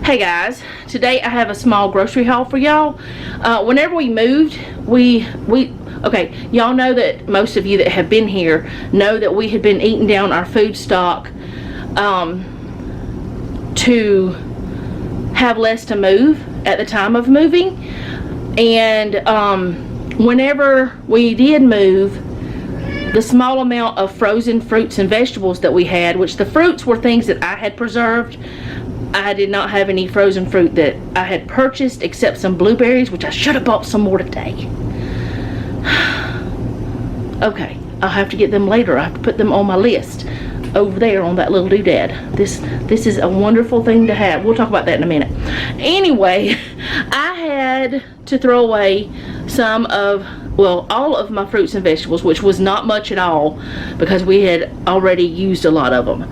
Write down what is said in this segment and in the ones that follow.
Hey guys, today I have a small grocery haul for y'all. Whenever we moved, okay, y'all know that most of you that have been here know that we had been eating down our food stock to have less to move at the time of moving. And whenever we did move, the small amount of frozen fruits and vegetables that we had, which the fruits were things that I had preserved. I did not have any frozen fruit that I had purchased except some blueberries, which I should have bought some more today. Okay, I'll have to get them later. I have to put them on my list over there on that little doodad. This is a wonderful thing to have. We'll talk about that in a minute. Anyway, I had to throw away some of, well, all of my fruits and vegetables, which was not much at all because we had already used a lot of them.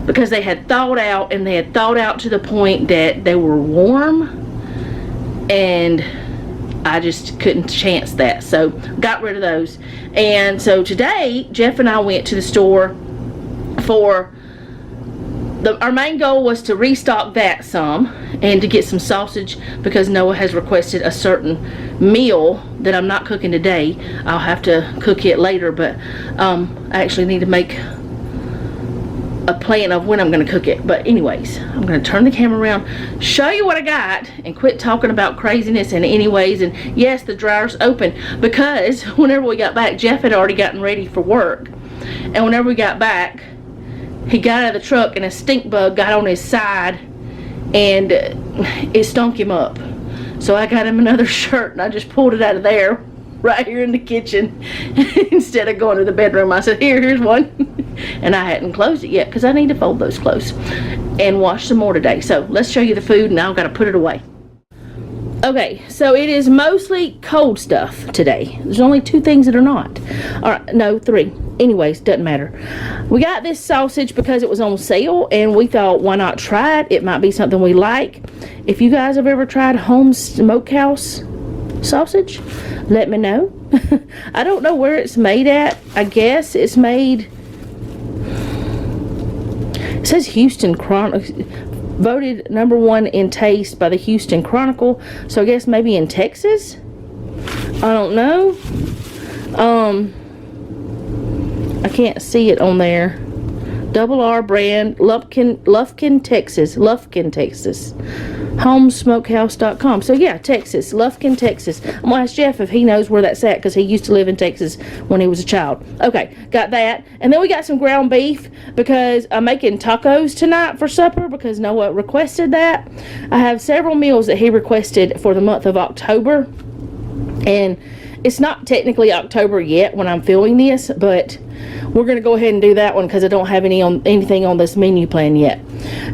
Because they had thawed out, and they had thawed out to the point that they were warm, and I just couldn't chance that, so got rid of those. And so today Jeff and I went to the store for our main goal was to restock that some and to get some sausage because Noah has requested a certain meal that I'm not cooking today. I'll have to cook it later, but I actually need to make a plan of when I'm going to cook it. But anyways, I'm going to turn the camera around, show you what I got, and quit talking about craziness. And anyways, and yes, the dryer's open because whenever we got back, Jeff had already gotten ready for work, and whenever we got back, he got out of the truck and a stink bug got on his side and it stunk him up. So I got him another shirt and I just pulled it out of there right here in the kitchen instead of going to the bedroom. I said, here's one. And I hadn't closed it yet because I need to fold those clothes and wash some more today. So let's show you the food, and I've got to put it away. Okay, so it is mostly cold stuff today. There's only 2 things that are not. All right, no, 3. Anyways, doesn't matter. We got this sausage because it was on sale, and we thought, why not try it? It might be something we like. If you guys have ever tried home smokehouse sausage, let me know. I don't know where it's made at. I guess it's made, it says Houston Chronicle, voted #1 in taste by the Houston Chronicle, so I guess maybe in Texas. I don't know. I can't see it on there. R brand, Lufkin, Texas. Homesmokehouse.com. So yeah, Texas, Lufkin, Texas. I'm gonna ask Jeff if he knows where that's at because he used to live in Texas when he was a child. Okay, got that. And then we got some ground beef because I'm making tacos tonight for supper because Noah requested that. I have several meals that he requested for the month of October, and it's not technically October yet when I'm filming this, but we're going to go ahead and do that one because I don't have anything on this menu plan yet.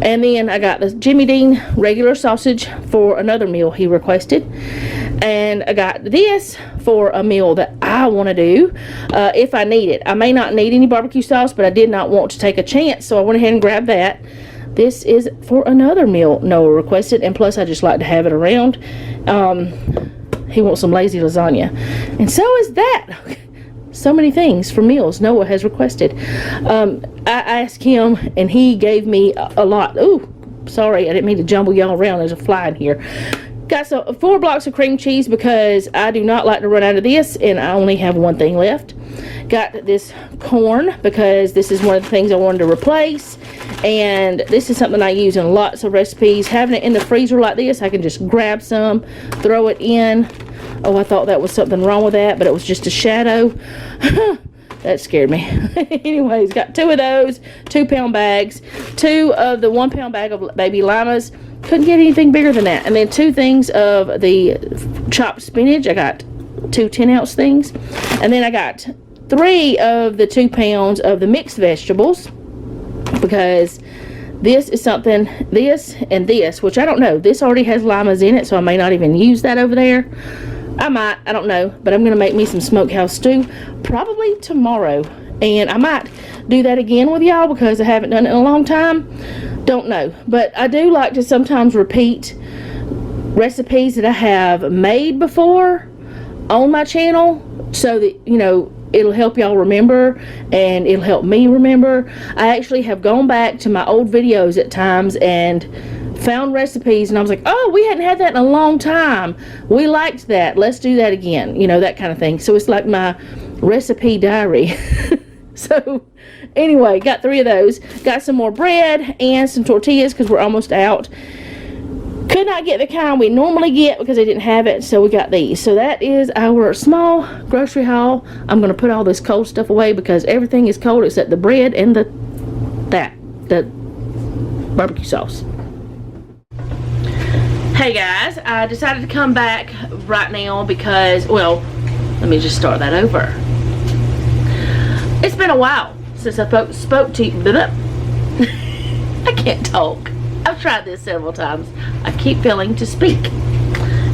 And then I got the Jimmy Dean regular sausage for another meal he requested. And I got this for a meal that I want to do if I need it. I may not need any barbecue sauce, but I did not want to take a chance, so I went ahead and grabbed that. This is for another meal Noah requested, and plus I just like to have it around. He wants some lazy lasagna, and so is that. So many things for meals Noah has requested. I asked him, and he gave me a lot. Ooh, sorry, I didn't mean to jumble y'all around. There's a fly in here. Got 4 blocks of cream cheese because I do not like to run out of this, and I only have 1 thing left. Got this corn because this is one of the things I wanted to replace, and this is something I use in lots of recipes. Having it in the freezer like this, I can just grab some, throw it in. Oh, I thought that was something wrong with that, but it was just a shadow. That scared me. Anyways, got 2 of those, 2-pound bags, 2 of the 1-pound bag of baby limas. Couldn't get anything bigger than that. And then 2 things of the chopped spinach. I got 2 10-ounce things. And then I got 3 of the 2 pounds of the mixed vegetables because this is something, this and this, which I don't know. This already has limas in it, so I may not even use that over there. I might, I don't know, but I'm going to make me some smokehouse stew probably tomorrow, and I might do that again with y'all because I haven't done it in a long time. Don't know, but I do like to sometimes repeat recipes that I have made before on my channel so that, you know, it'll help y'all remember and it'll help me remember. I actually have gone back to my old videos at times and found recipes, and I was like, oh, we hadn't had that in a long time. We liked that. Let's do that again. You know, that kind of thing. So it's like my recipe diary. So anyway, got 3 of those. Got some more bread and some tortillas because we're almost out. Could not get the kind we normally get because they didn't have it, so we got these. So that is our small grocery haul. I'm going to put all this cold stuff away because everything is cold except the bread and the barbecue sauce. Hey guys, I decided to come back right now because, well, let me just start that over. It's been a while since I spoke to you. I can't talk. I've tried this several times. I keep failing to speak.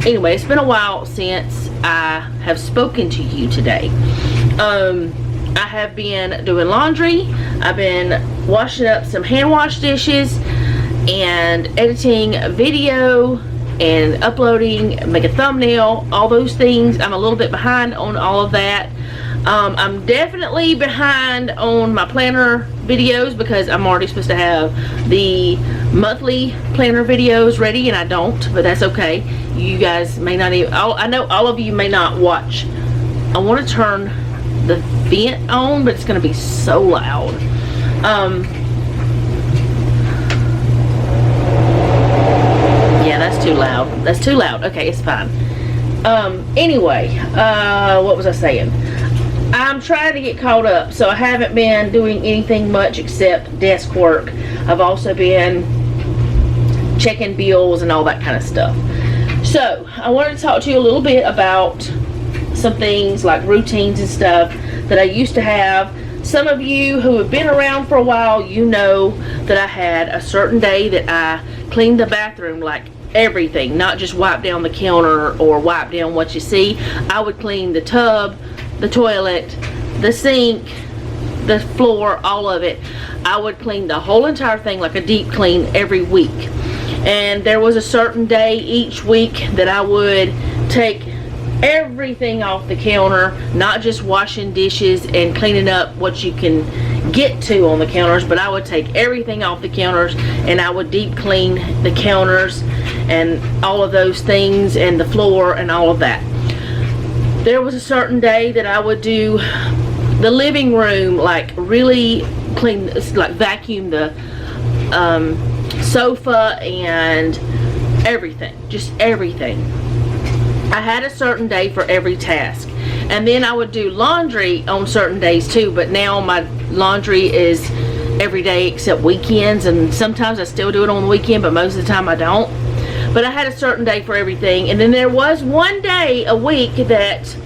Anyway, it's been a while since I have spoken to you today. I have been doing laundry. I've been washing up some hand wash dishes and editing video and uploading, make a thumbnail, all those things. I'm a little bit behind on all of that. I'm definitely behind on my planner videos because I'm already supposed to have the monthly planner videos ready, and I don't, but that's okay. You guys may not even, I know all of you may not watch. I want to turn the vent on, but it's going to be so loud. Yeah, that's too loud. That's too loud. Okay, it's fine. Anyway, what was I saying? I'm trying to get caught up, so I haven't been doing anything much except desk work. I've also been checking bills and all that kind of stuff. So I wanted to talk to you a little bit about some things like routines and stuff that I used to have. Some of you who have been around for a while, you know that I had a certain day that I cleaned the bathroom, like everything, not just wipe down the counter or wipe down what you see. I would clean the tub, the toilet, the sink, the floor, all of it. I would clean the whole entire thing, like a deep clean, every week. And there was a certain day each week that I would take everything off the counter, not just washing dishes and cleaning up what you can get to on the counters, but I would take everything off the counters and I would deep clean the counters and all of those things and the floor and all of that. There was a certain day that I would do the living room, like really clean, like vacuum the sofa and everything, just everything. I had a certain day for every task. And then I would do laundry on certain days too, but now my laundry is every day except weekends, and sometimes I still do it on the weekend, but most of the time I don't. But I had a certain day for everything. And then there was one day a week that,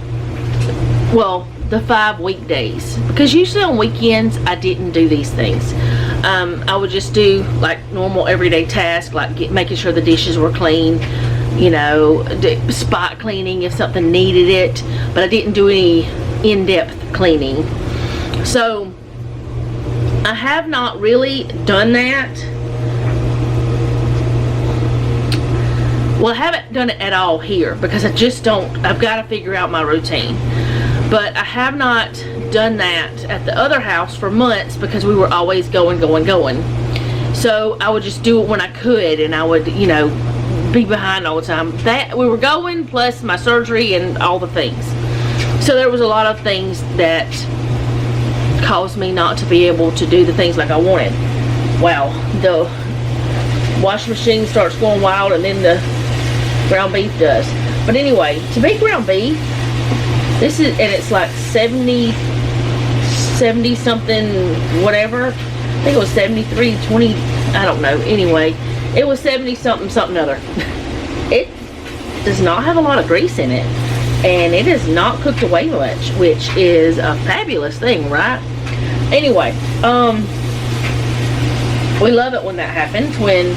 well, the 5 weekdays, because usually on weekends I didn't do these things. I would just do like normal everyday tasks, like making sure the dishes were clean, you know, spot cleaning if something needed it, but I didn't do any in-depth cleaning. So I have not really done that. Well, I haven't done it at all here because I just don't, I've got to figure out my routine. But I have not done that at the other house for months because we were always going. So I would just do it when I could, and I would, you know, be behind all the time. That we were going, plus my surgery and all the things. So there was a lot of things that caused me not to be able to do the things like I wanted. Wow, the washing machine starts going wild, and then the ground beef does. But anyway, to make ground beef, this is, and it's like 70 something whatever. I think it was 73.20, I don't know. Anyway, it was 70 something other. It does not have a lot of grease in it, and it is not cooked away much, which is a fabulous thing, right? Anyway, we love it when that happens, when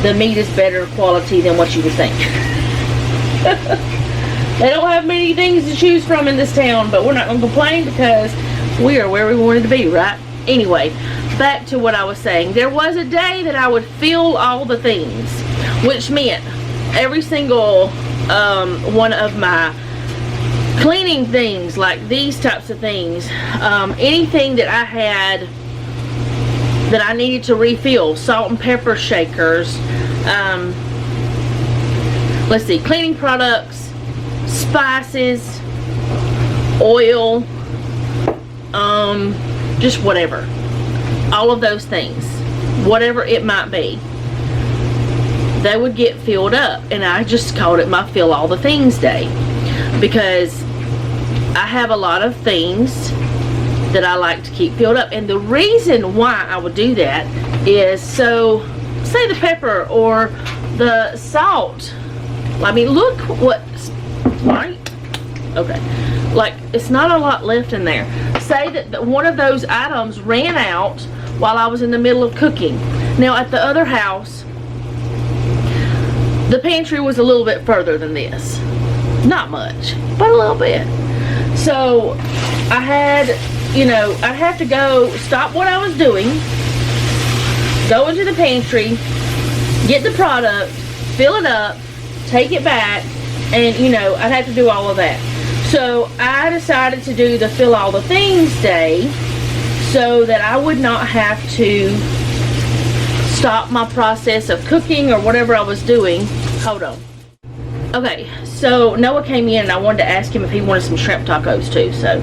the meat is better quality than what you would think. They don't have many things to choose from in this town, but we're not going to complain because we are where we wanted to be, right? Anyway, back to what I was saying. There was a day that I would feel all the things, which meant every single one of my cleaning things, like these types of things, anything that I had that I needed to refill, salt and pepper shakers, Let's see, cleaning products, spices, oil, just whatever. All of those things, whatever it might be, they would get filled up. And I just called it my fill all the things day, because I have a lot of things that I like to keep filled up. And the reason why I would do that is, so say the pepper or the salt, I mean, look what's right. Okay, like it's not a lot left in there. Say that one of those items ran out while I was in the middle of cooking. Now at the other house, the pantry was a little bit further than this. Not much, but a little bit. So I had, I'd have to go stop what I was doing, go into the pantry, get the product, fill it up, take it back, and I'd have to do all of that. So I decided to do the fill all the things day so that I would not have to stop my process of cooking or whatever I was doing. Hold on. Okay, so Noah came in and I wanted to ask him if he wanted some shrimp tacos too, so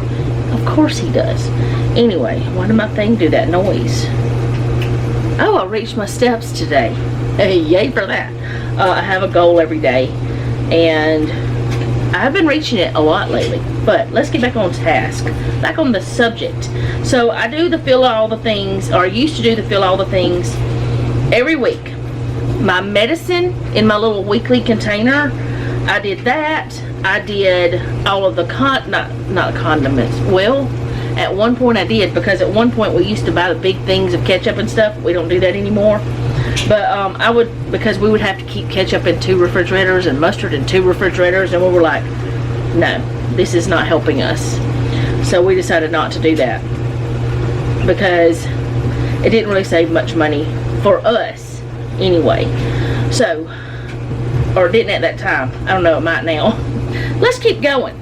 of course he does. Anyway, why did my thing do that noise? Oh, I reached my steps today. Hey, yay for that. I have a goal every day, and I've been reaching it a lot lately. But let's get back on task, back on the subject. So I do the fill all the things, or I used to do the fill all the things every week. My medicine in my little weekly container, I did that. I did all of the not condiments. Well, at one point I did, because at one point we used to buy the big things of ketchup and stuff. We don't do that anymore. But I would, because we would have to keep ketchup in 2 refrigerators and mustard in 2 refrigerators, and we were like, no, this is not helping us. So we decided not to do that, because it didn't really save much money for us anyway. So, or it didn't at that time. I don't know, it might now. Let's keep going.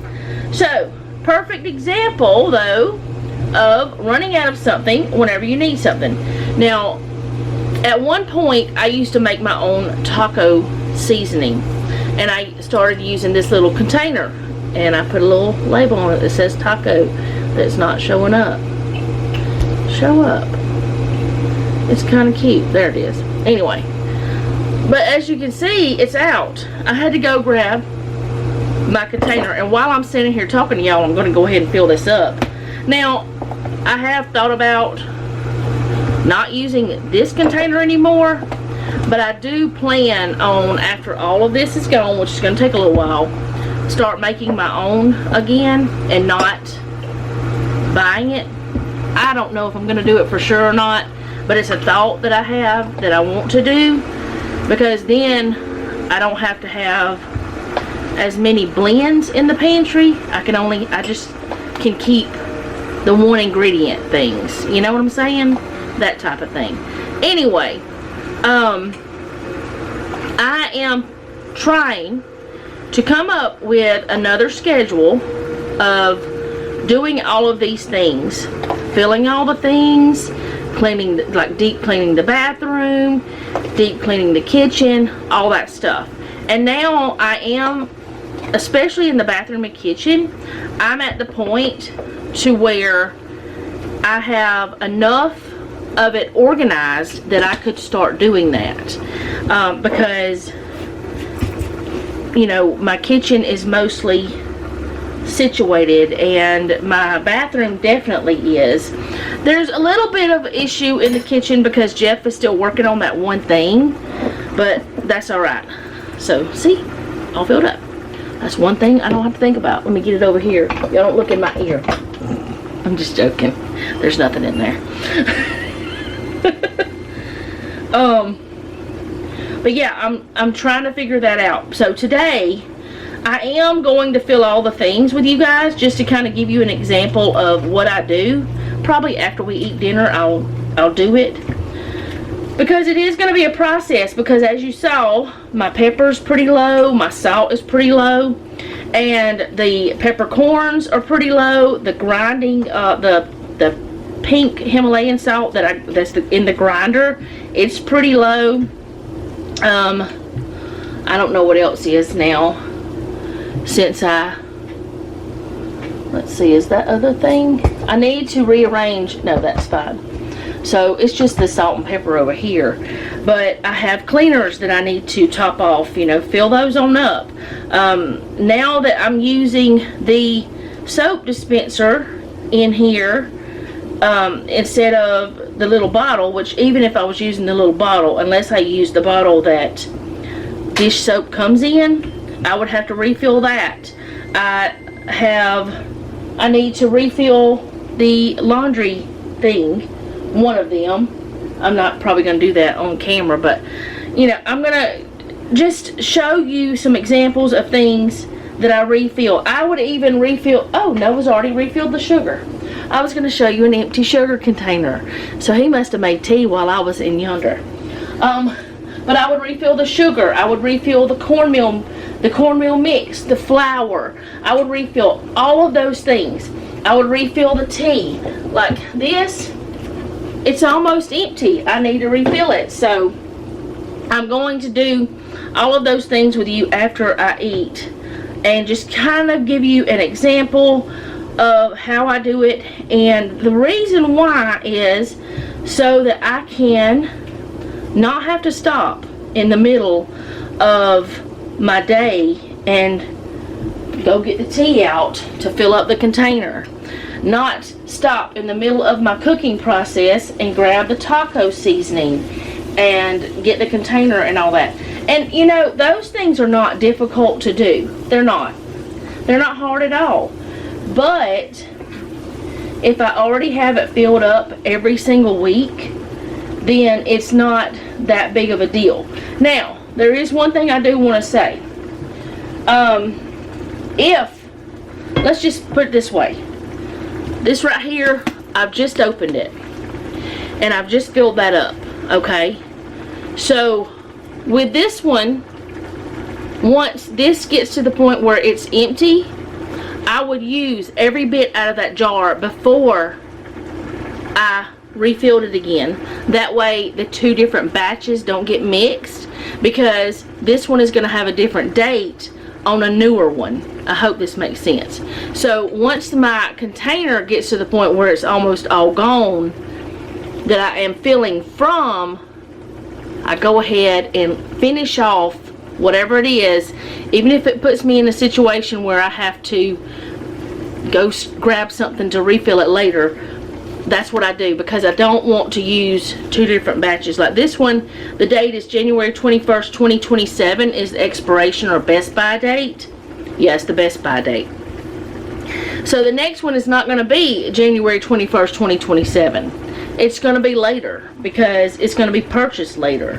So, perfect example though of running out of something whenever you need something. Now, at one point I used to make my own taco seasoning, and I started using this little container, and I put a little label on it that says taco that's not showing up. Show up. It's kind of cute. There it is. Anyway, but as you can see, it's out. I had to go grab my container, and while I'm sitting here talking to y'all, I'm going to go ahead and fill this up. Now, I have thought about not using this container anymore, but I do plan on, after all of this is gone, which is going to take a little while, start making my own again and not buying it. I don't know if I'm going to do it for sure or not, but it's a thought that I have that I want to do, because then I don't have to have as many blends in the pantry. I just can keep the one ingredient things, you know what I'm saying? That type of thing. Anyway, I am trying to come up with another schedule of doing all of these things, filling all the things, cleaning, like deep cleaning the bathroom, deep cleaning the kitchen, all that stuff. And now I am, especially in the bathroom and kitchen, I'm at the point to where I have enough of it organized that I could start doing that, because my kitchen is mostly situated, and my bathroom definitely is. There's a little bit of issue in the kitchen because Jeff is still working on that one thing, but that's alright. So see, all filled up. That's one thing I don't have to think about. Let me get it over here. Y'all don't look in my ear. I'm just joking. There's nothing in there. But yeah, I'm trying to figure that out. So today I am going to fill all the things with you guys, just to kind of give you an example of what I do. Probably after we eat dinner I'll do it, because it is going to be a process, because as you saw, my pepper's pretty low, my salt is pretty low, and the peppercorns are pretty low. The grinding, the pink Himalayan salt that's in the grinder, it's pretty low. I don't know what else is now, since let's see, is that other thing? I need to rearrange. No, that's fine. So it's just the salt and pepper over here. But I have cleaners that I need to top off, you know, fill those on up. Now that I'm using the soap dispenser in here, instead of the little bottle, which even if I was using the little bottle, unless I use the bottle that dish soap comes in, I would have to refill that. I need to refill the laundry thing, one of them. I'm not probably going to do that on camera, but you know, I'm going to just show you some examples of things that I refill. I would even refill, oh, Noah's already refilled the sugar. I was going to show you an empty sugar container, so he must have made tea while I was in yonder. But I would refill the sugar. I would refill the cornmeal mix, the flour. I would refill all of those things. I would refill the tea. Like this, it's almost empty. I need to refill it. So I'm going to do all of those things with you after I eat, and just kind of give you an example of how I do it. And the reason why is so that I can not have to stop in the middle of my day and go get the tea out to fill up the container. Not stop in the middle of my cooking process and grab the taco seasoning and get the container and all that. And you know, those things are not difficult to do. They're not hard at all. But if I already have it filled up every single week, then it's not that big of a deal. Now, there is one thing I do want to say. Let's just put it this way. This right here, I've just opened it. And I've just filled that up, okay? So, with this one, once this gets to the point where it's empty, I would use every bit out of that jar before I refilled it again. That way the two different batches don't get mixed, because this one is going to have a different date on a newer one. I hope this makes sense. So once my container gets to the point where it's almost all gone that I am filling from, I go ahead and finish off whatever it is, even if it puts me in a situation where I have to go grab something to refill it later. That's what I do, because I don't want to use two different batches. Like this one, the date is January 21st, 2027 is the expiration or best by date. Yes, the best by date. So the next one is not going to be January 21st, 2027. It's going to be later, because it's going to be purchased later.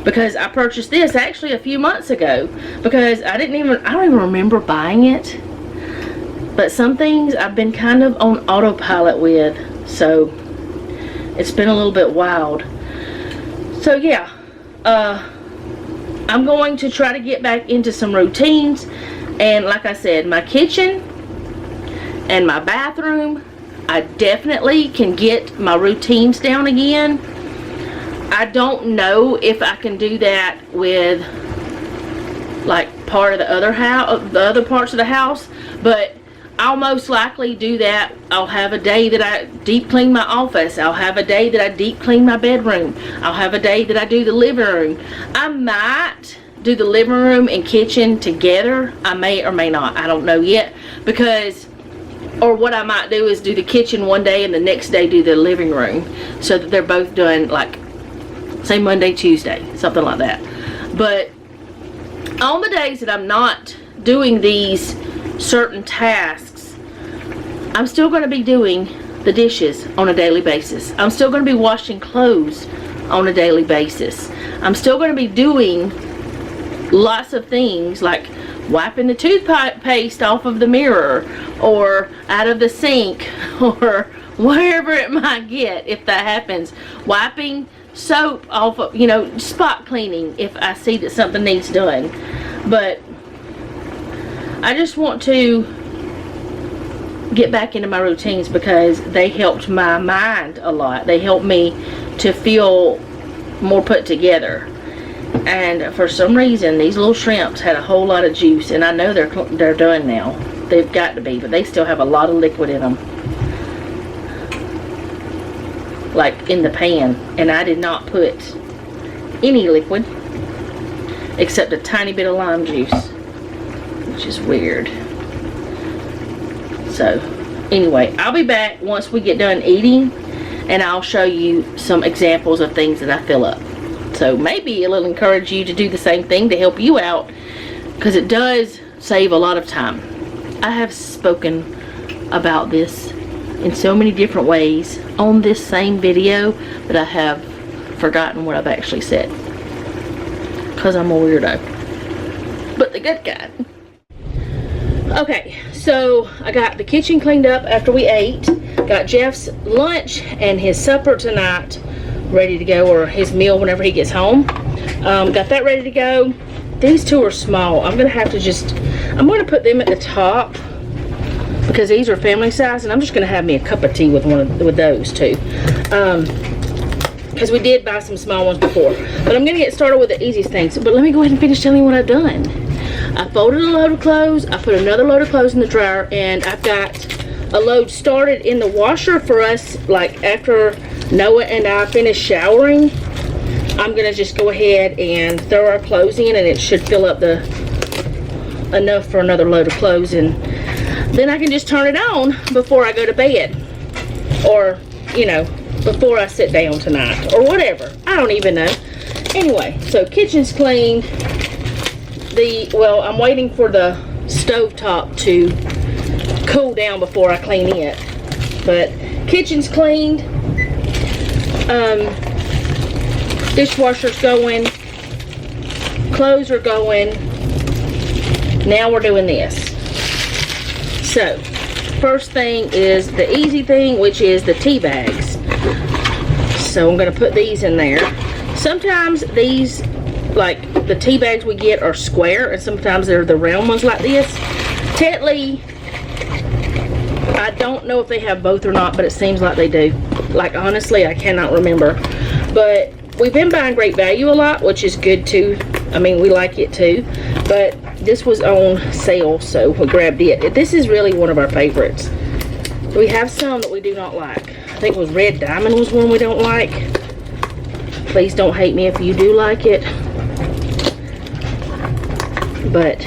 Because I purchased this actually a few months ago, because I don't even remember buying it. But some things I've been kind of on autopilot with, so it's been a little bit wild. So yeah, I'm going to try to get back into some routines. And like I said, my kitchen and my bathroom, I definitely can get my routines down again. I don't know if I can do that with like part of the other house, the other parts of the house, but I'll most likely do that. I'll have a day that I deep clean my office. I'll have a day that I deep clean my bedroom. I'll have a day that I do the living room. I might do the living room and kitchen together. I may or may not. I don't know yet, because or what I might do is do the kitchen one day and the next day do the living room, so that they're both done, like say Monday, Tuesday, something like that. But on the days that I'm not doing these certain tasks, I'm still going to be doing the dishes on a daily basis. I'm still going to be washing clothes on a daily basis. I'm still going to be doing lots of things like wiping the toothpaste off of the mirror or out of the sink or wherever it might get, if that happens. Wiping soap off of, you know, spot cleaning if I see that something needs done. But I just want to get back into my routines, because they helped my mind a lot. They helped me to feel more put together. And for some reason, these little shrimps had a whole lot of juice, and I know they're done now. They've got to be, but they still have a lot of liquid in them. Like in the pan, and I did not put any liquid except a tiny bit of lime juice, which is weird. So anyway, I'll be back once we get done eating, and I'll show you some examples of things that I fill up. So maybe it'll encourage you to do the same thing to help you out, because it does save a lot of time. I have spoken about this in so many different ways on this same video that I have forgotten what I've actually said, because I'm a weirdo, but the good kind. Okay, so I got the kitchen cleaned up after we ate, got Jeff's lunch and his supper tonight ready to go, or his meal whenever he gets home. Got that ready to go. These two are small. I'm gonna put them at the top because these are family size, and I'm just gonna have me a cup of tea with those two, because we did buy some small ones before. But I'm gonna get started with the easiest things. But let me go ahead and finish telling you what I've done. I folded a load of clothes, I put another load of clothes in the dryer, and I've got a load started in the washer for us. Like after Noah and I finish showering, I'm gonna just go ahead and throw our clothes in, and it should fill up enough for another load of clothes, and then I can just turn it on before I go to bed, or you know, before I sit down tonight, or whatever. I don't even know. Anyway, so kitchen's cleaned. I'm waiting for the stovetop to cool down before I clean it, but kitchen's cleaned. Dishwasher's going, clothes are going. Now we're doing this. So first thing is the easy thing, which is the tea bags. So I'm going to put these in there. Sometimes these, like the tea bags we get, are square, and sometimes they're the round ones like this. Tetley, I don't know if they have both or not, but it seems like they do. Like honestly, I cannot remember. But we've been buying Great Value a lot, which is good too. I mean, we like it too. But this was on sale, so we grabbed it. This is really one of our favorites. We have some that we do not like. I think it was Red Diamond was one we don't like. Please don't hate me if you do like it. But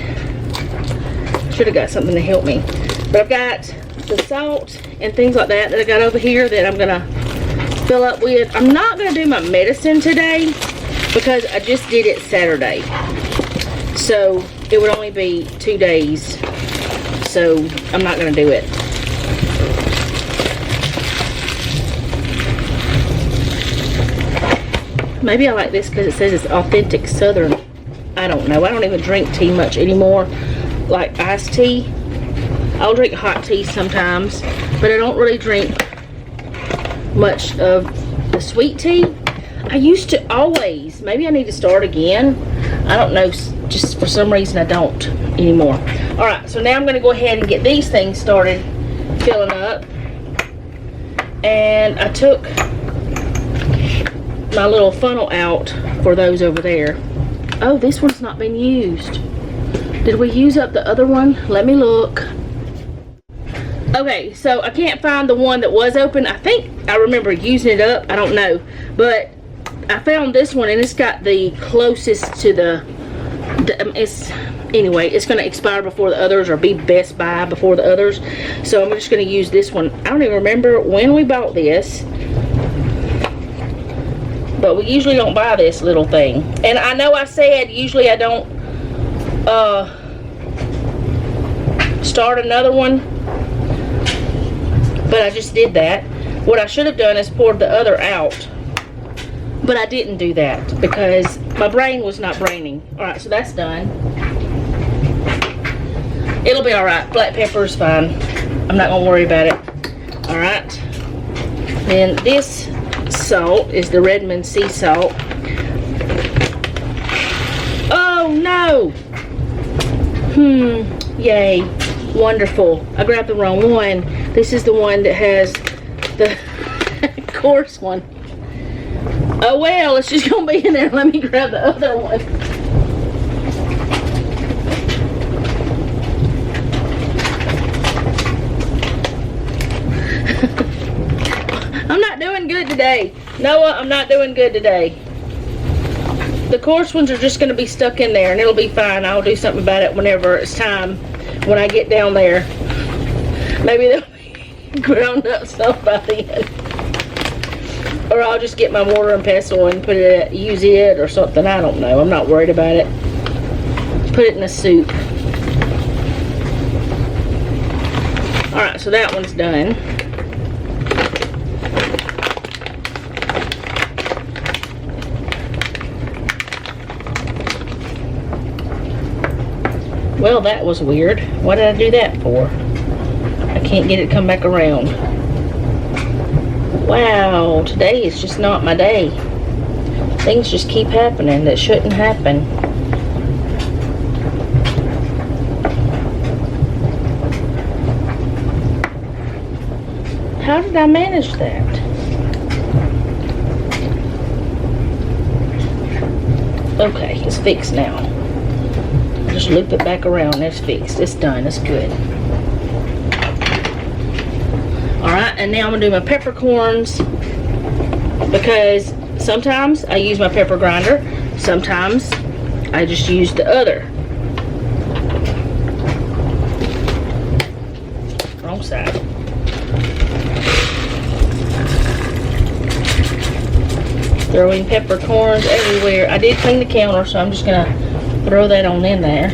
should have got something to help me. But I've got the salt and things like that I got over here that I'm gonna fill up with. I'm not gonna do my medicine today because I just did it Saturday, so it would only be 2 days, so I'm not gonna do it. Maybe I like this because it says it's authentic Southern. I don't know. I don't even drink tea much anymore, like iced tea. I'll drink hot tea sometimes, but I don't really drink much of the sweet tea. I used to always. Maybe I need to start again. I don't know. Just for some reason I don't anymore. Alright, so now I'm going to go ahead and get these things started filling up. And I took my little funnel out for those over there. Oh, this one's not been used. Did we use up the other one? Let me look. Okay, so I can't find the one that was open. I think I remember using it up. I don't know. But I found this one, and it's got the closest to anyway, it's going to expire before the others, or be best buy before the others. So I'm just going to use this one. I don't even remember when we bought this, but we usually don't buy this little thing. And I know I said usually I don't start another one, but I just did that. What I should have done is poured the other out, but I didn't do that because my brain was not braining. Alright, so that's done. It'll be alright. Black pepper is fine. I'm not gonna worry about it. Alright. Then this salt is the Redmond sea salt. Oh no! Yay. Wonderful. I grabbed the wrong one. This is the one that has the coarse one. Oh well, it's just gonna be in there. Let me grab the other one. I'm not doing good today. Noah, I'm not doing good today. The coarse ones are just gonna be stuck in there and it'll be fine. I'll do something about it whenever it's time, when I get down there. Maybe they'll be ground up stuff by then. Or I'll just get my mortar and pestle and use it or something. I don't know. I'm not worried about it. Put it in a soup. Alright, so that one's done. Well, that was weird. What did I do that for? I can't get it to come back around. Wow, today is just not my day. Things just keep happening that shouldn't happen. How did I manage that? Okay, it's fixed now. Just loop it back around. It's fixed. It's done. It's good. Alright, and now I'm going to do my peppercorns, because sometimes I use my pepper grinder, sometimes I just use the other. Wrong side. Throwing peppercorns everywhere. I did clean the counter, so I'm just going to throw that on in there.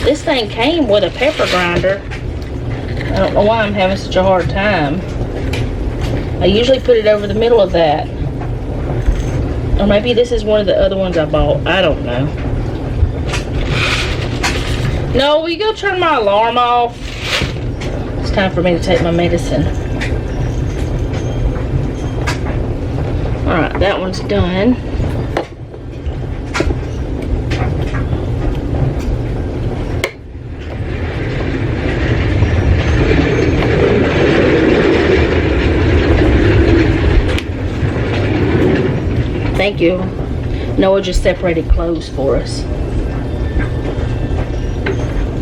This thing came with a pepper grinder. I don't know why I'm having such a hard time. I usually put it over the middle of that. Or maybe this is one of the other ones I bought. I don't know. No, will you go turn my alarm off? It's time for me to take my medicine. Alright, that one's done. Thank you. Noah just separated clothes for us.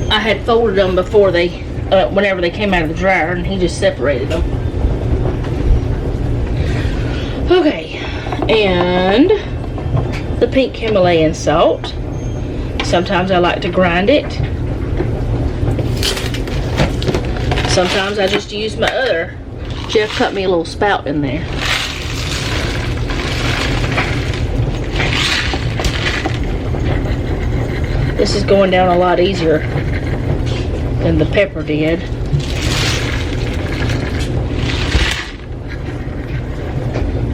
I had folded them before they, whenever they came out of the dryer, and he just separated them. Okay, and the pink Himalayan salt. Sometimes I like to grind it. Sometimes I just use my other. Jeff cut me a little spout in there. This is going down a lot easier than the pepper did.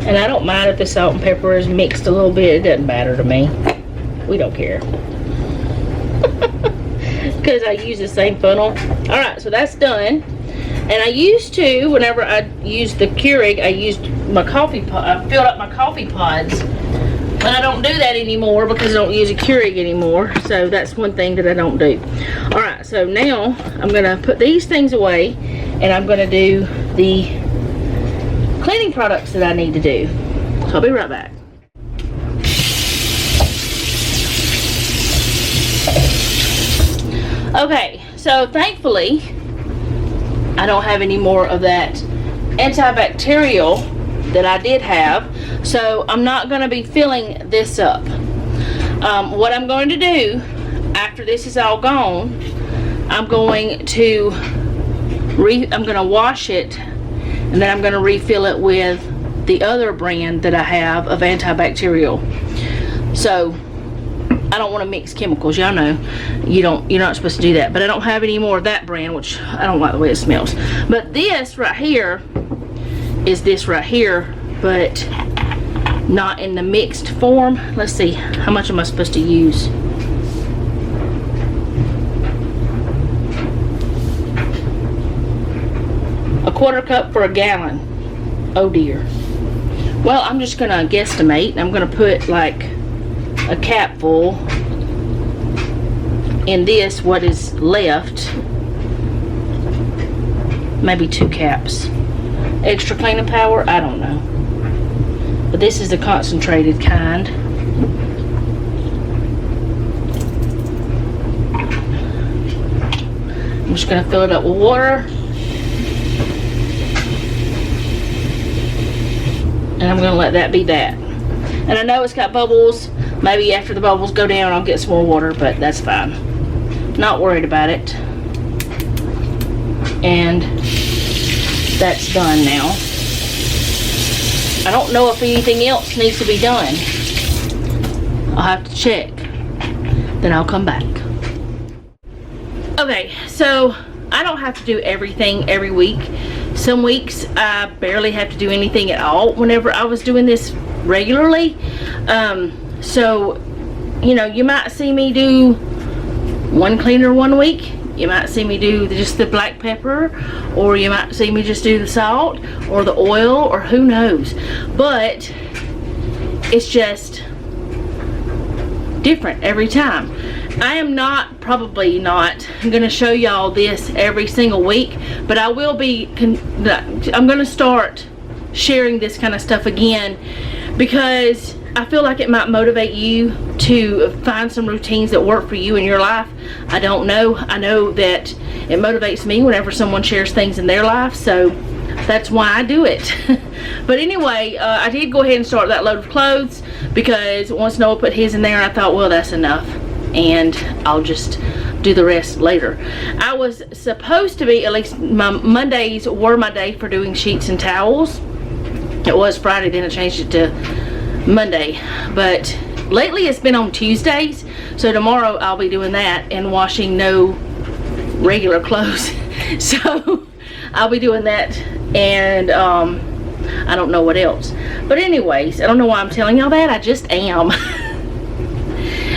And I don't mind if the salt and pepper is mixed a little bit. It doesn't matter to me. We don't care. Because I use the same funnel. Alright, so that's done. And I used to, whenever I used the Keurig, I used my coffee pot. I filled up my coffee pods. But I don't do that anymore because I don't use a Keurig anymore. So that's one thing that I don't do. Alright, so now I'm going to put these things away. And I'm going to do the cleaning products that I need to do. So I'll be right back. Okay, so thankfully I don't have any more of that antibacterial that I did have. So I'm not going to be filling this up. What I'm going to do after this is all gone, I'm going to wash it, and then I'm going to refill it with the other brand that I have of antibacterial. So I don't want to mix chemicals. Y'all know you're not supposed to do that. But I don't have any more of that brand, which I don't like the way it smells. But this right here is this right here, but not in the mixed form. Let's see, how much am I supposed to use? 1/4 cup for a gallon. Oh dear. Well, I'm just gonna guesstimate. I'm gonna put like a cap full in this, what is left. Maybe 2 caps. Extra cleaning power, I don't know. But this is the concentrated kind. I'm just gonna fill it up with water. And I'm gonna let that be that. And I know it's got bubbles. Maybe after the bubbles go down, I'll get some more water, but that's fine. Not worried about it. And that's done now. I don't know if anything else needs to be done. I'll have to check. Then I'll come back. Okay, so I don't have to do everything every week. Some weeks I barely have to do anything at all whenever I was doing this regularly. So, you know, you might see me do one cleaner one week. You might see me do just the black pepper, or you might see me just do the salt or the oil, or who knows. But it's just different every time. I am probably not going to show y'all this every single week, but I will be, I'm going to start sharing this kind of stuff again, because I feel like it might motivate you to find some routines that work for you in your life. I don't know. I know that it motivates me whenever someone shares things in their life, so that's why I do it. But anyway, I did go ahead and start that load of clothes, because once Noah put his in there, I thought, well, that's enough, and I'll just do the rest later. I was supposed to be, at least my Mondays were my day for doing sheets and towels. It was Friday, then I changed it to Monday, but lately it's been on Tuesdays, so tomorrow I'll be doing that and washing no regular clothes. So I'll be doing that, and I don't know what else. But anyways, I don't know why I'm telling y'all that, I just am.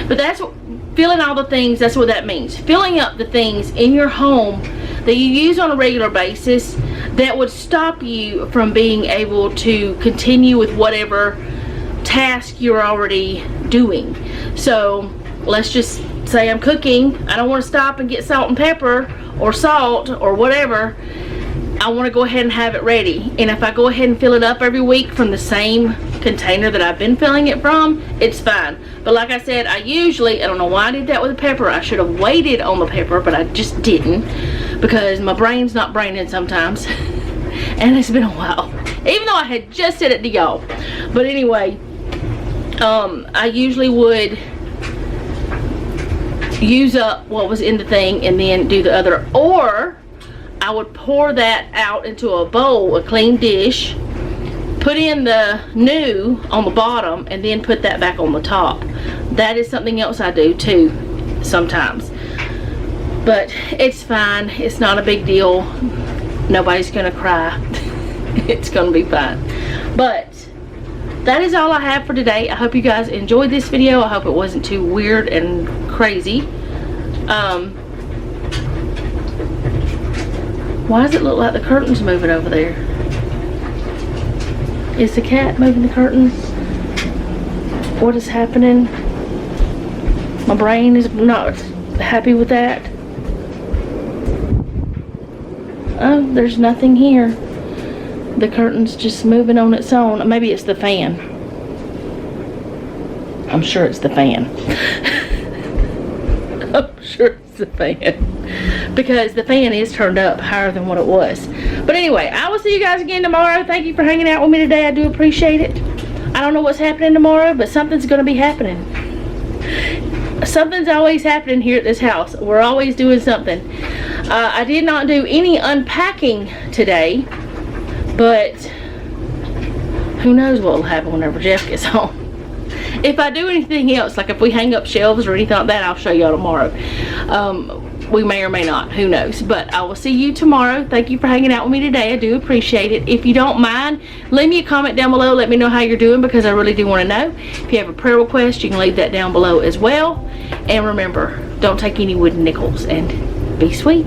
But that's what, filling all the things, that's what that means. Filling up the things in your home that you use on a regular basis that would stop you from being able to continue with whatever task you're already doing. So let's just say I'm cooking. I don't want to stop and get salt and pepper or salt or whatever. I want to go ahead and have it ready. And if I go ahead and fill it up every week from the same container that I've been filling it from, it's fine. But like I said, I don't know why I did that with the pepper. I should have waited on the pepper, but I just didn't, because my brain's not braining sometimes. And it's been a while, even though I had just said it to y'all. But anyway, I usually would use up what was in the thing and then do the other, or I would pour that out into a bowl, a clean dish, put in the new on the bottom, and then put that back on the top. That is something else I do too sometimes, but it's fine. It's not a big deal. Nobody's gonna cry. It's gonna be fine. But that is all I have for today. I hope you guys enjoyed this video. I hope it wasn't too weird and crazy. Why does it look like the curtain's moving over there? Is the cat moving the curtain? What is happening? My brain is not happy with that. Oh, there's nothing here. The curtain's just moving on its own. Maybe it's the fan. I'm sure it's the fan. I'm sure it's the fan, because the fan is turned up higher than what it was. But anyway, I will see you guys again tomorrow. Thank you for hanging out with me today. I do appreciate it. I don't know what's happening tomorrow, but something's going to be happening. Something's always happening here at this house. We're always doing something. I did not do any unpacking today, but who knows what will happen whenever Jeff gets home. If I do anything else, like if we hang up shelves or anything like that, I'll show y'all tomorrow. We may or may not, who knows. But I will see you tomorrow. Thank you for hanging out with me today. I do appreciate it. If you don't mind, leave me a comment down below. Let me know how you're doing, because I really do want to know. If you have a prayer request, you can leave that down below as well. And remember, don't take any wooden nickels, and be sweet.